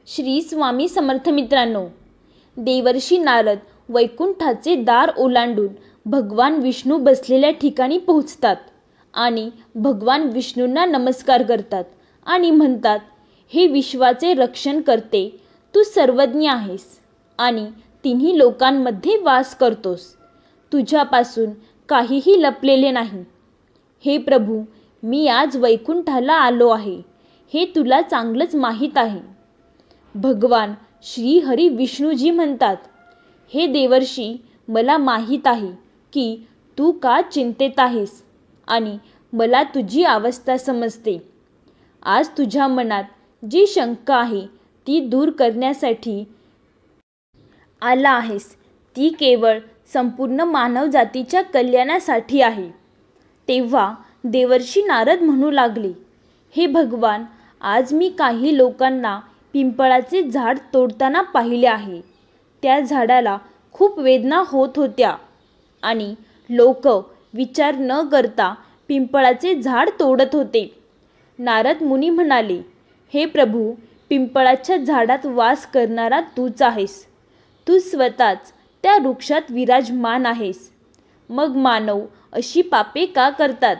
श्री स्वामी समर्थ मित्रांनो, देवर्षी नारद वैकुंठाचे दार ओलांडून भगवान विष्णू बसलेल्या ठिकाणी पोहोचतात आणि भगवान विष्णूंना नमस्कार करतात आणि म्हणतात, हे विश्वाचे रक्षण करते, तू सर्वज्ञ आहेस आणि तिन्ही लोकांमध्ये वास करतोस. तुझ्यापासून काहीही लपलेले नाही. हे प्रभू, मी आज वैकुंठाला आलो आहे हे तुला चांगलंच माहीत आहे. भगवान श्री हरी विष्णूजी म्हणतात, हे देवर्षी, मला माहीत आहे की तू का चिंतेत आहेस आणि मला तुझी अवस्था समजते. आज तुझ्या मनात जी शंका आहे ती दूर करण्यासाठी आला आहेस. ती केवळ संपूर्ण मानवजातीच्या कल्याणासाठी आहे. तेव्हा देवर्षी नारद म्हणू लागले, हे भगवान, आज मी काही लोकांना पिंपळाचे झाड तोडताना पाहिले आहे. त्या झाडाला खूप वेदना होत होत्या आणि लोक विचार न करता पिंपळाचे झाड तोडत होते. नारद मुनी म्हणाले, हे प्रभू, पिंपळाच्या झाडात वास करणारा तूच आहेस. तू स्वतःच त्या वृक्षात विराजमान आहेस. मग मानव अशी पापे का करतात?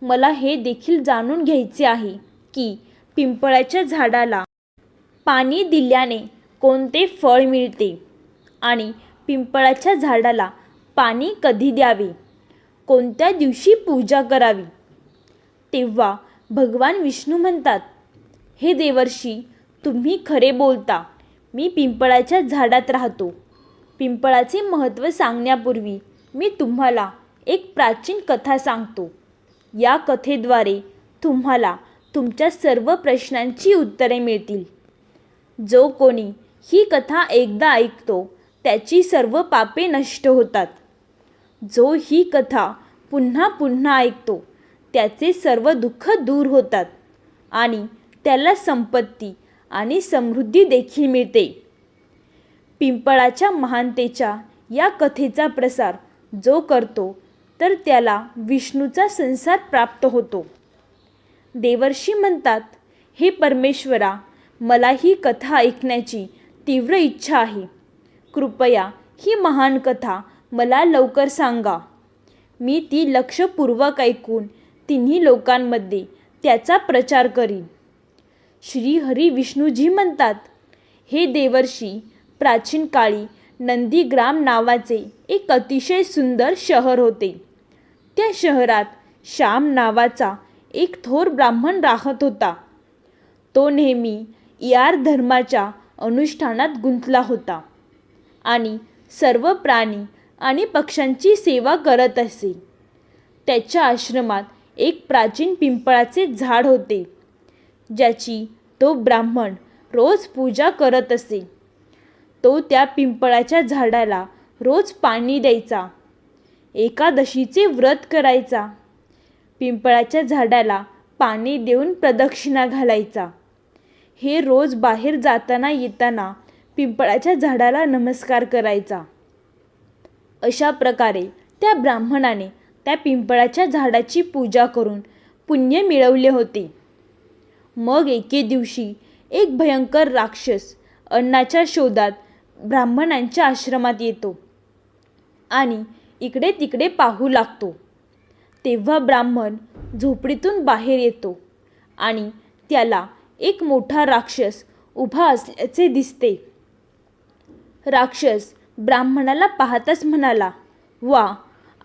मला हे देखील जाणून घ्यायचे आहे की पिंपळाच्या झाडाला पाणी दिल्याने कोणते फळ मिळते आणि पिंपळाच्या झाडाला पाणी कधी द्यावे, कोणत्या दिवशी पूजा करावी. तेव्हा भगवान विष्णू म्हणतात, हे देवर्षी, तुम्ही खरे बोलता. मी पिंपळाच्या झाडात राहतो. पिंपळाचे महत्त्व सांगण्यापूर्वी मी तुम्हाला एक प्राचीन कथा सांगतो. या कथेद्वारे तुम्हाला तुमच्या सर्व प्रश्नांची उत्तरे मिळतील. जो कोणी ही कथा एकदा ऐकतो त्याची सर्व पापे नष्ट होतात. जो ही कथा पुन्हा पुन्हा ऐकतो त्याचे सर्व दुःख दूर होतात आणि त्याला संपत्ती आणि समृद्धी देखील मिळते. पिंपळाच्या महानतेच्या या कथेचा प्रसार जो करतो तर त्याला विष्णूचा संसार प्राप्त होतो. देवर्षी म्हणतात, हे परमेश्वरा, मला ही कथा ऐकण्याची तीव्र इच्छा आहे. कृपया ही महान कथा मला लवकर सांगा. मी ती लक्षपूर्वक ऐकून तिन्ही लोकांमध्ये त्याचा प्रचार करीन. श्री हरी विष्णूजी म्हणतात, हे देवर्षी, प्राचीन काळी नंदीग्राम नावाचे एक अतिशय सुंदर शहर होते. त्या शहरात श्याम नावाचा एक थोर ब्राह्मण राहत होता. तो नेहमी यार धर्माच्या अनुष्ठानात गुंतला होता आणि सर्व प्राणी आणि पक्ष्यांची सेवा करत असे. त्याच्या आश्रमात एक प्राचीन पिंपळाचे झाड होते, ज्याची तो ब्राह्मण रोज पूजा करत असे. तो त्या पिंपळाच्या झाडाला रोज पाणी द्यायचा, एकादशीचे व्रत करायचा, पिंपळाच्या झाडाला पाणी देऊन प्रदक्षिणा घालायचा. हे रोज बाहेर जाताना येताना पिंपळाच्या झाडाला नमस्कार करायचा. अशा प्रकारे त्या ब्राह्मणाने त्या पिंपळाच्या झाडाची पूजा करून पुण्य मिळवले होते. मग एके दिवशी एक भयंकर राक्षस अन्नाच्या शोधात ब्राह्मणांच्या आश्रमात येतो आणि इकडे तिकडे पाहू लागतो. तेव्हा ब्राह्मण झोपडीतून बाहेर येतो आणि त्याला एक मोठा राक्षस उभा असल्याचे दिसते. राक्षस ब्राह्मणाला पाहताच म्हणाला, वा,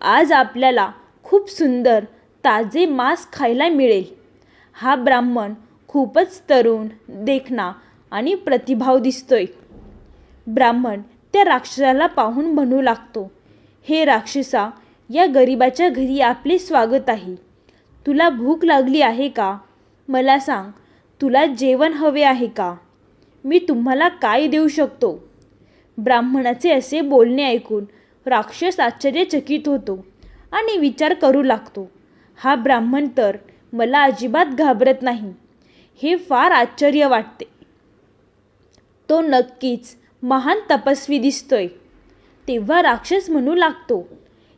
आज आपल्याला खूप सुंदर ताजे मांस खायला मिळेल. हा ब्राह्मण खूपच तरुण, देखणा आणि प्रतिभाव दिसतोय. ब्राह्मण त्या राक्षसाला पाहून म्हणू लागतो, हे राक्षसा, या गरिबाच्या घरी आपले स्वागत आहे. तुला भूक लागली आहे का? मला सांग, तुला जेवण हवे आहे का? मी तुम्हाला काय देऊ शकतो? ब्राह्मणाचे असे बोलणे ऐकून राक्षस आश्चर्यचकित होतो आणि विचार करू लागतो, हा ब्राह्मण तर मला अजिबात घाबरत नाही. हे फार आश्चर्य वाटते. तो नक्कीच महान तपस्वी दिसतोय. तेव्हा राक्षस म्हणू लागतो,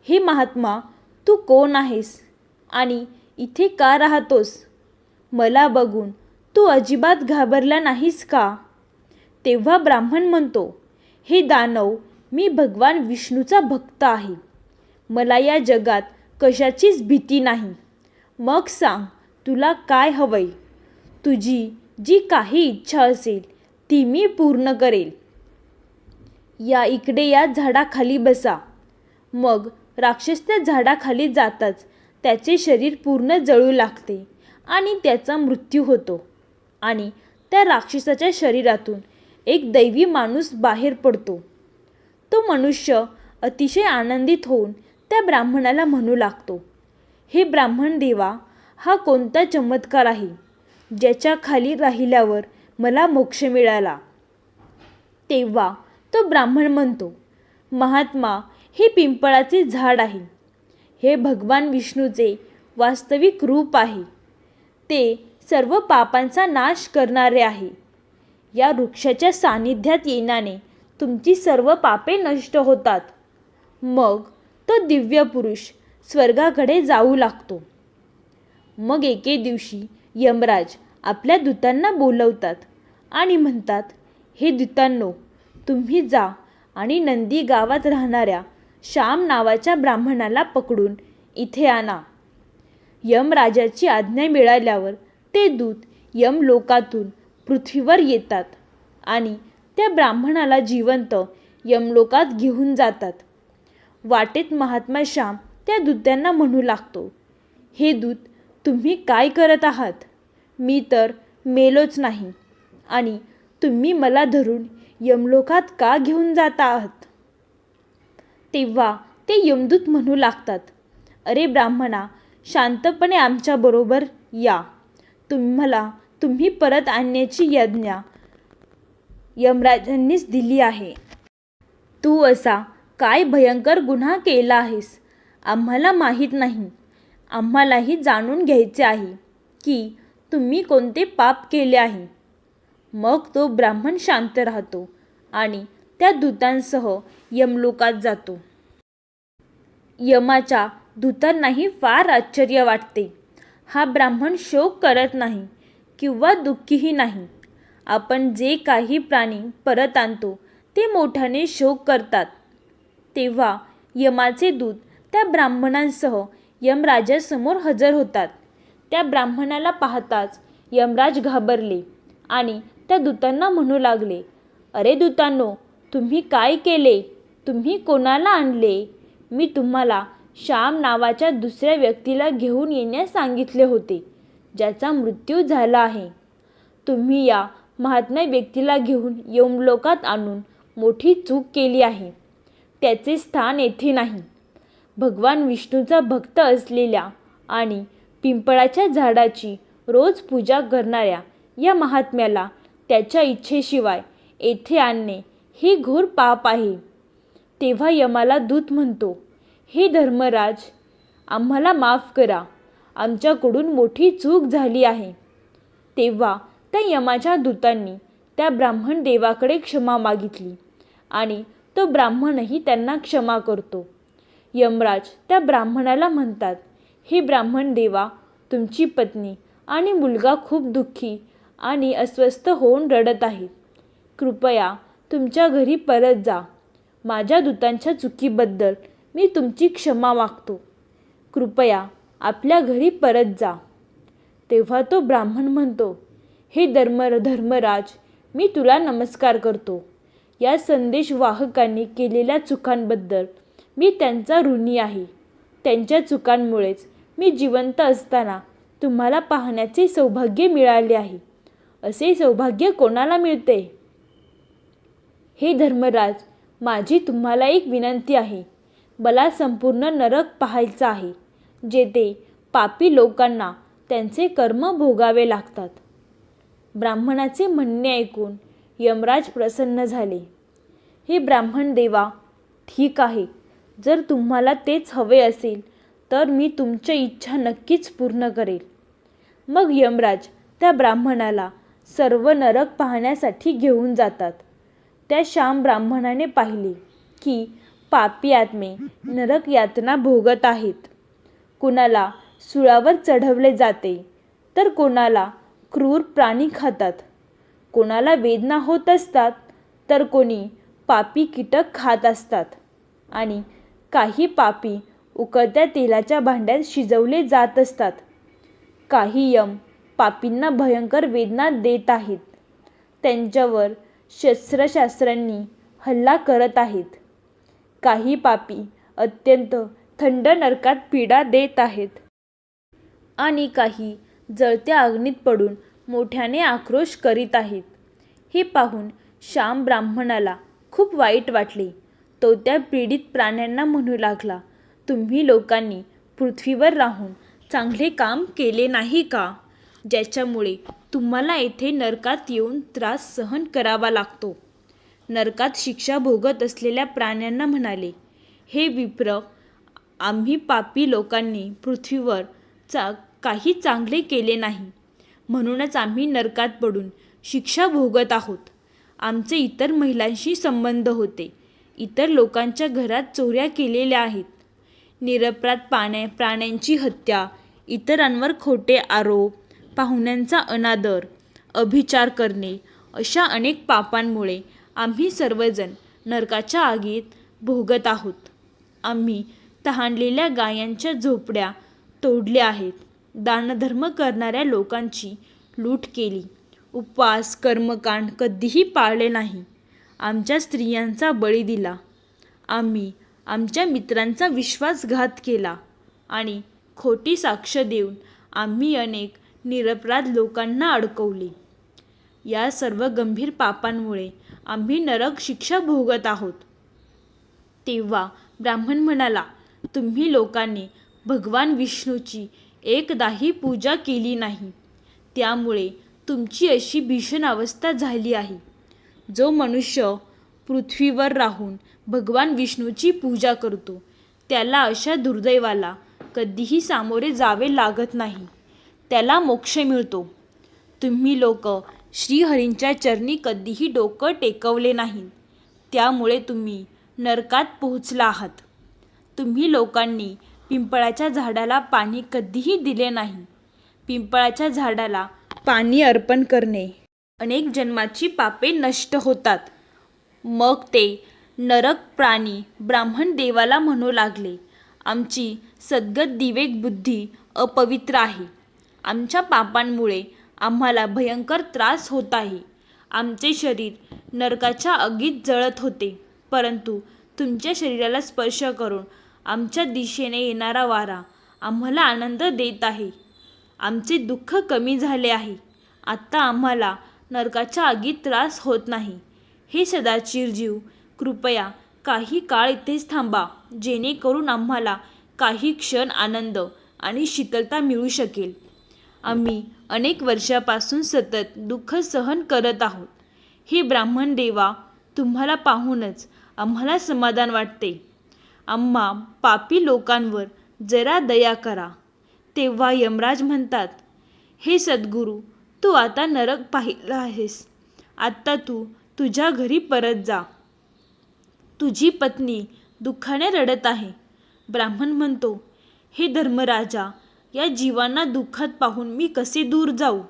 हे महात्मा, तू कोण आहेस आणि इथे का राहतोस? मला बघून तू अजिबात घाबरला नाहीस का? तेव्हा ब्राह्मण म्हणतो, हे दानव, मी भगवान विष्णूचा भक्त आहे. मला या जगात कशाचीच भीती नाही. मग सांग, तुला काय हवंय? तुझी जी काही इच्छा असेल ती मी पूर्ण करेल. या इकडे या झाडाखाली बसा. मग राक्षस त्या झाडाखाली जाताच त्याचे शरीर पूर्ण जळू लागते आणि त्याचा मृत्यू होतो. आणि त्या राक्षसाच्या शरीरातून एक दैवी माणूस बाहेर पडतो. तो मनुष्य अतिशय आनंदित होऊन त्या ब्राह्मणाला म्हणू लागतो, हे ब्राह्मण देवा, हा कोणता चमत्कार आहे, ज्याच्या खाली राहिल्यावर मला मोक्ष मिळाला. तेव्हा तो ब्राह्मण म्हणतो, महात्मा, हे पिंपळाचे झाड आहे. हे भगवान विष्णूचे वास्तविक रूप आहे. ते सर्व पापांचा नाश करणारे आहे. या वृक्षाच्या सानिध्यात येण्याने तुमची सर्व पापे नष्ट होतात. मग तो दिव्य पुरुष स्वर्गाकडे जाऊ लागतो. मग एके दिवशी यमराज आपल्या दूतांना बोलवतात आणि म्हणतात, हे दूतांनो, तुम्ही जा आणि नंदी गावात राहणाऱ्या श्याम नावाच्या ब्राह्मणाला पकडून इथे आणा. यमराजाची आज्ञा मिळाल्यावर ते दूत यमलोकातून पृथ्वीवर येतात आणि त्या ब्राह्मणाला जिवंत यमलोकात घेऊन जातात. वाटेत महात्मा श्याम त्या दूतांना म्हणू लागतो, हे दूत, तुम्ही काय करत आहात? मी तर मेलोच नाही आणि तुम्ही मला धरून यमलोकात का घेऊन जात आहात? तेव्हा ते यमदूत म्हणू लागतात, अरे ब्राह्मणा, शांतपणे आमच्याबरोबर या. तुम्ही परत आणण्याची आज्ञा यमराजांनीच दिली आहे. तू असा काय भयंकर गुन्हा केला आहेस आम्हाला माहीत नाही. आम्हालाही जाणून घ्यायचे आहे की तुम्ही कोणते पाप केले आहे. मग तो ब्राह्मण शांत राहतो आणि त्या दूतांसह यमलोकात जातो. यमाच्या दूतांनाही फार आश्चर्य वाटते. हा ब्राह्मण शोक करत नाही किंवा दुःखीही नाही. आपण जे काही प्राणी परत आणतो ते मोठ्याने शोक करतात. तेव्हा यमाचे दूत त्या ब्राह्मणांसह यमराजासमोर हजर होतात. त्या ब्राह्मणाला पाहताच यमराज घाबरले आणि त्या दूतांना म्हणू लागले, अरे दूतांनो, तुम्ही काय केले? तुम्ही कोणाला आणले? मी तुम्हाला श्याम नावाच्या दुसऱ्या व्यक्तीला घेऊन येण्यास सांगितले होते, ज्याचा मृत्यू झाला आहे. तुम्ही या महात्म्य व्यक्तीला घेऊन यमलोकात आणून मोठी चूक केली आहे. त्याचे स्थान येथे नाही. भगवान विष्णूचा भक्त असलेल्या आणि पिंपळाच्या झाडाची रोज पूजा करणाऱ्या या महात्म्याला त्याच्या इच्छेशिवाय येथे आणणे हे घोर पाप आहे. तेव्हा यमाला दूत म्हणतो, हे धर्मराज, आम्हाला माफ करा. आमच्याकडून मोठी चूक झाली आहे. तेव्हा त्या यमाच्या दूतांनी त्या ब्राह्मण देवाकडे क्षमा मागितली आणि तो ब्राह्मणही त्यांना क्षमा करतो. यमराज त्या ब्राह्मणाला म्हणतात, हे ब्राह्मण देवा, तुमची पत्नी आणि मुलगा खूप दुःखी आणि अस्वस्थ होऊन रडत आहेत. कृपया तुमच्या घरी परत जा. माझ्या दूतांच्या चुकीबद्दल मी तुमची क्षमा मागतो. कृपया आपल्या घरी परत जा. तेव्हा तो ब्राह्मण म्हणतो, हे धर्मराज, मी तुला नमस्कार करतो. या संदेशवाहकांनी केलेल्या चुकांबद्दल मी त्यांचा ऋणी आहे. त्यांच्या चुकांमुळेच मी जिवंत असताना तुम्हाला पाहण्याचे सौभाग्य मिळाले आहे. असे सौभाग्य कोणाला मिळते? हे धर्मराज, माझी तुम्हाला एक विनंती आहे. मला संपूर्ण नरक पाहायचा आहे, जेथे पापी लोकांना त्यांचे कर्म भोगावे लागतात. ब्राह्मणाचे म्हणणे ऐकून यमराज प्रसन्न झाले. हे ब्राह्मण देवा, ठीक आहे. जर तुम्हाला तेच हवे असेल तर मी तुमची इच्छा नक्कीच पूर्ण करेल. मग यमराज त्या ब्राह्मणाला सर्व नरक पाहण्यासाठी घेऊन जातात. त्या श्याम ब्राह्मणाने पाहिले की पापी आत्मे नरक यातना भोगत आहेत. कुणाला सुळावर चढवले जाते तर कोणाला क्रूर प्राणी खातात. कोणाला वेदना होत असतात तर कोणी पापी कीटक खात असतात आणि काही पापी उकळत्या तेलाच्या भांड्यात शिजवले जात असतात. काही यम पापींना भयंकर वेदना देत आहेत. त्यांच्यावर शस्त्रशास्त्रांनी हल्ला करत आहेत. काही पापी अत्यंत थंड नरकात पीडा देत आहेत आणि काही जळत्या अग्नीत पडून मोठ्याने आक्रोश करीत आहेत. हे पाहून श्याम ब्राह्मणाला खूप वाईट वाटले. तो त्या पीडित प्राण्यांना म्हणू लागला, तुम्ही लोकांनी पृथ्वीवर राहून चांगले काम केले नाही का, ज्याच्यामुळे तुम्हाला येथे नरकात येऊन त्रास सहन करावा लागतो. नरकात शिक्षा भोगत असलेल्या प्राण्यांना म्हणाले, हे विप्र, आम्ही पापी लोकांनी पृथ्वीवर काही चांगले केले नाही, म्हणूनच आम्ही नरकात पडून शिक्षा भोगत आहोत. आमचे इतर महिलांशी संबंध होते, इतर लोकांच्या घरात चोऱ्या केलेल्या आहेत, निरपराध प्राण्यांची हत्या, इतरांवर खोटे आरोप, पाहुण्यांचा अनादर, अभिचार करणे, अशा अनेक पापांमुळे आम्ही सर्वजण नरकाच्या आगीत भोगत आहोत. आम्ही तहानलेल्या गायांच्या झोपड्या तोडल्या आहेत, दानधर्म करणाऱ्या लोकांची लूट केली, उपवास कर्मकांड कधीही पाळले नाही, आमच्या स्त्रियांचा बळी दिला, आम्ही आमच्या मित्रांचा विश्वासघात केला आणि खोटी साक्ष देऊन आम्ही अनेक निरपराध लोकांना अडकवले. या सर्व गंभीर पापांमुळे आम्ही नरक शिक्षा भोगत आहोत. तेव्हा ब्राह्मण म्हणाला, तुम्ही लोकांनी भगवान विष्णूची एकदाही पूजा केली नाही, त्यामुळे तुमची अशी भीषण अवस्था झाली आहे. जो मनुष्य पृथ्वीवर राहून भगवान विष्णूची पूजा करतो, त्याला अशा दुर्दैवाला कधीही सामोरे जावे लागत नाही, त्याला मोक्ष मिळतो. तुम्ही लोक श्रीहरींच्या चरणी कधीही डोकं टेकवले नाही, त्यामुळे तुम्ही नरकात पोहोचला आहात. तुम्ही लोकांनी पिंपळाच्या झाडाला पाणी कधीही दिले नाही. पिंपळाच्या झाडाला पाणी अर्पण करणे अनेक जन्माची पापे नष्ट होतात. मग ते नरक प्राणी ब्राह्मण देवाला म्हणू लागले, आमची सद्गत दिवेक बुद्धी अपवित्र आहे. आमच्या पापांमुळे आम्हाला भयंकर त्रास होत आहे. आमचे शरीर नरकाच्या आगीत जळत होते, परंतु तुमच्या शरीराला स्पर्श करून आमच्या दिशेने येणारा वारा आम्हाला आनंद देत आहे. आमचे दुःख कमी झाले आहे. आत्ता आम्हाला नरकाच्या आगीत त्रास होत नाही. हे सदाचिर जीव, कृपया काही काळ इथेच थांबा, जेणेकरून आम्हाला काही क्षण आनंद आणि शीतलता मिळू शकेल. आम्ही अनेक वर्षापासून सतत दुःख सहन करत आहोत. हे ब्राह्मण देवा, तुम्हाला पाहूनच आम्हाला समाधान वाटते. आम्हा पापी लोकांवर जरा दया करा. तेव्हा यमराज म्हणतात, हे सद्गुरू, तू आता नरक पाहिला आहेस. आत्ता तू तुझ्या घरी परत जा. तुझी पत्नी दुःखाने रडत आहे. ब्राह्मण म्हणतो, हे धर्मराजा, या जीवांना दुःखात पाहून मी कसे दूर जाऊ.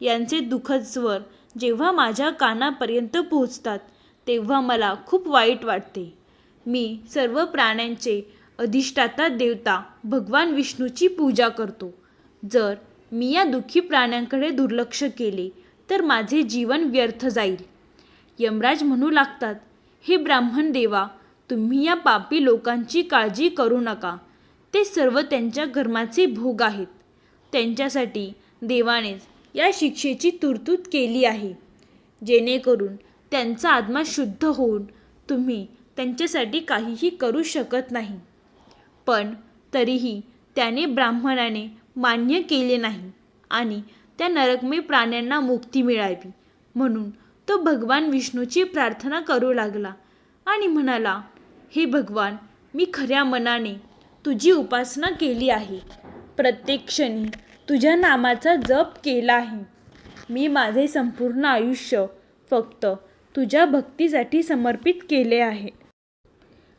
यांचे दुःखद स्वर जेव्हा माझ्या कानापर्यंत पोहोचतात, तेव्हा मला खूप वाईट वाटते. मी सर्व प्राण्यांचे अधिष्ठाता देवता भगवान विष्णूची पूजा करतो. जर मी या दुःखी प्राण्यांकडे दुर्लक्ष केले तर माझे जीवन व्यर्थ जाईल. यमराज म्हणू लागतात, हे ब्राह्मण देवा, तुम्ही या पापी लोकांची काळजी करू नका. ते सर्व त्यांच्या कर्माचे भोग आहेत. त्यांच्यासाठी देवानेच या शिक्षेची तरतूद केली आहे, जेणेकरून त्यांचा आत्मा शुद्ध होऊन तुम्ही त्यांच्यासाठी काहीही करू शकत नाही. पण तरीही त्याने ब्राह्मणाने मान्य केले नाही आणि त्या नरकमय प्राण्यांना मुक्ती मिळावी, म्हणून तो भगवान विष्णूची प्रार्थना करू लागला आणि म्हणाला, हे भगवान, मी खऱ्या मनाने तुझी उपासना केली आहे. प्रत्येक क्षणी तुझ्या नामाचा जप केला आहे. मी माझे संपूर्ण आयुष्य फक्त तुझ्या भक्तीसाठी समर्पित केले आहे.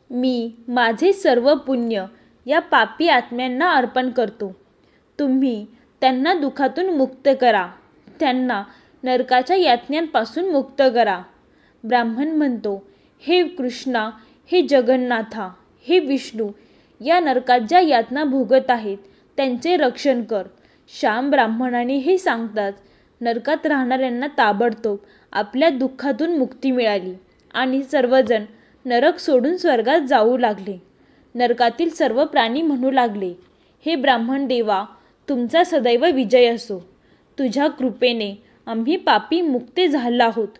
मी माझे सर्व पुण्य या पापी आत्म्यांना अर्पण करतो. तुम्ही त्यांना दुःखातून मुक्त करा. त्यांना नरकाच्या यातनांपासून मुक्त करा. ब्राह्मण म्हणतो, हे कृष्णा, हे जगन्नाथा, हे विष्णू, या नरकात ज्या यातना भोगत आहेत त्यांचे रक्षण कर. श्याम ब्राह्मणाने हे सांगताच नरकात राहणाऱ्यांना ताबडतोब आपल्या दुःखातून मुक्ती मिळाली आणि सर्वजण नरक सोडून स्वर्गात जाऊ लागले. नरकातील सर्व प्राणी म्हणू लागले, हे ब्राह्मण देवा, तुमचा सदैव विजय असो. तुझ्या कृपेने आम्ही पापी मुक्ते झालो आहोत.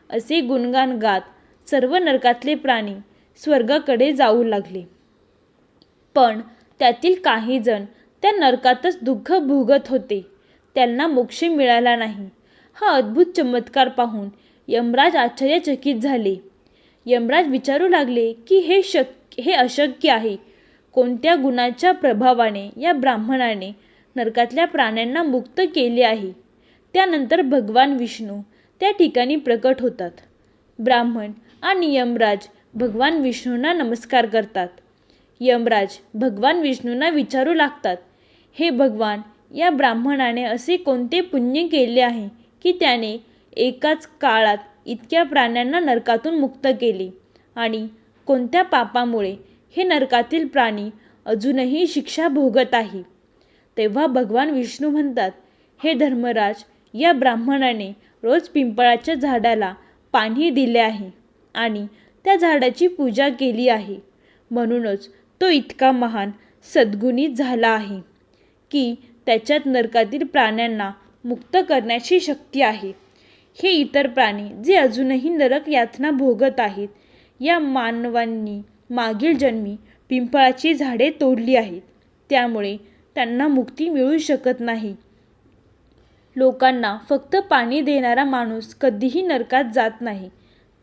असे गुणगान गात सर्व नरकातले प्राणी स्वर्गाकडे जाऊ लागले. पण त्यातील काही जण त्या नरकातच दुःख भोगत होते. त्यांना मोक्ष मिळाला नाही. हा अद्भुत चमत्कार पाहून यमराज आश्चर्यचकित झाले. यमराज विचारू लागले की हे अशक्य आहे. कोणत्या गुणाच्या प्रभावाने या ब्राह्मणाने नरकातल्या प्राण्यांना मुक्त केले आहे. त्यानंतर भगवान विष्णू त्या ठिकाणी प्रकट होतात. ब्राह्मण आणि यमराज भगवान विष्णूंना नमस्कार करतात. यमराज भगवान विष्णूंना विचारू लागतात, हे भगवान, या ब्राह्मणाने असे कोणते पुण्य केले आहे की त्याने एकाच काळात इतक्या प्राण्यांना नरकातून मुक्त केले आणि कोणत्या पापामुळे हे नरकातील प्राणी अजूनही शिक्षा भोगत आहे. तेव्हा भगवान विष्णू म्हणतात, हे धर्मराज, या ब्राह्मणाने रोज पिंपळाच्या झाडाला पाणी दिले आहे आणि त्या झाडाची पूजा केली आहे. म्हणूनच तो इतका महान सद्गुणी झाला आहे की त्याच्यात नरकातील प्राण्यांना मुक्त करण्याची शक्ती आहे. हे इतर प्राणी जे अजूनही नरक यातना भोगत आहेत, या मानवांनी मागील जन्मी पिंपळाची झाडे तोडली आहेत, त्यामुळे त्यांना मुक्ती मिळू शकत नाही. लोकांना फक्त पाणी देणारा माणूस कधीही नरकात जात नाही.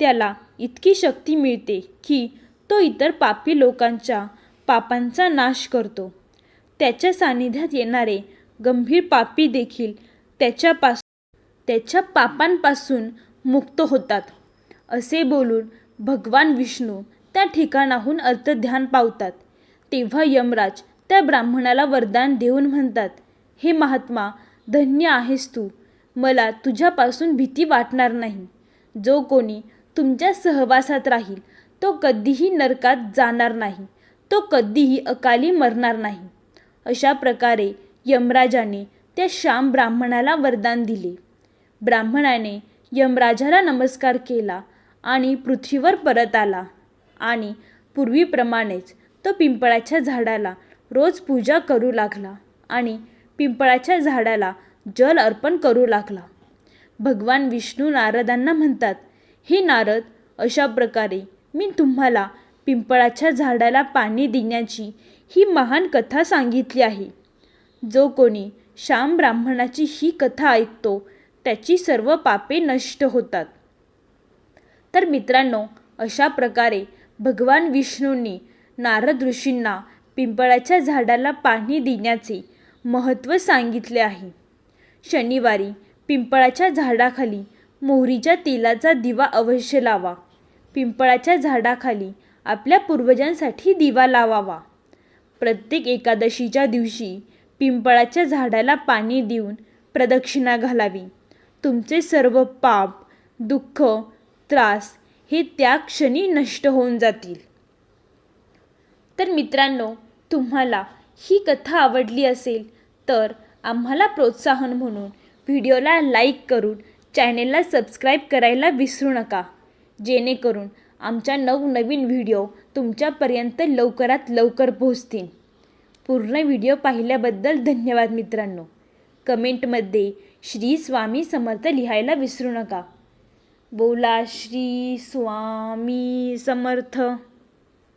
त्याला इतकी शक्ती मिळते की तो इतर पापी लोकांच्या पापांचा नाश करतो. त्याच्या सानिध्यात येणारे गंभीर पापी देखील त्याच्या पापांपासून मुक्त होतात. असे बोलून भगवान विष्णू त्या ठिकाणाहून अर्थध्यान पावतात. तेव्हा यमराज त्या ब्राह्मणाला वरदान देऊन म्हणतात, हे महात्मा, धन्य आहेस तू. मला तुझ्यापासून भीती वाटणार नाही. जो कोणी तुमच्या सहवासात राहील तो कधीही नरकात जाणार नाही. तो कधीही अकाली मरणार नाही. अशा प्रकारे यमराजाने त्या श्याम ब्राह्मणाला वरदान दिले. ब्राह्मणाने यमराजाला नमस्कार केला आणि पृथ्वीवर परत आला आणि पूर्वीप्रमाणेच तो पिंपळाच्या झाडाला रोज पूजा करू लागला आणि पिंपळाच्या झाडाला जल अर्पण करू लागला. भगवान विष्णू नारदांना म्हणतात, हे नारद, अशा प्रकारे मी तुम्हाला पिंपळाच्या झाडाला पाणी देण्याची ही महान कथा सांगितली आहे. जो कोणी श्याम ब्राह्मणाची ही कथा ऐकतो त्याची सर्व पापे नष्ट होतात. तर मित्रांनो, अशा प्रकारे भगवान विष्णूंनी नारद ऋषींना पिंपळाच्या झाडाला पाणी देण्याचे महत्त्व सांगितले आहे. शनिवारी पिंपळाच्या झाडाखाली मोहरीच्या तेलाचा दिवा अवश्य लावा. पिंपळाच्या झाडाखाली आपल्या पूर्वजांसाठी दिवा लावावा. प्रत्येक एकादशीच्या दिवशी पिंपळाच्या झाडाला पाणी देऊन प्रदक्षिणा घालावी. तुमचे सर्व पाप, दुःख, त्रास हे त्या क्षणी नष्ट होऊन जातील. तर मित्रांनो, तुम्हाला ही कथा आवडली असेल तर आम्हाला प्रोत्साहन म्हणून व्हिडिओला लाईक करून चॅनेलला सबस्क्राईब करायला विसरू नका, जेणेकरून आमच्या नवनवीन व्हिडिओ तुमच्यापर्यंत लवकरात लवकर पोहोचतील. पूर्ण व्हिडिओ पाहिल्याबद्दल धन्यवाद मित्रांनो. कमेंटमध्ये श्री स्वामी समर्थ लिहायला विसरू नका. बोला श्री स्वामी समर्थ.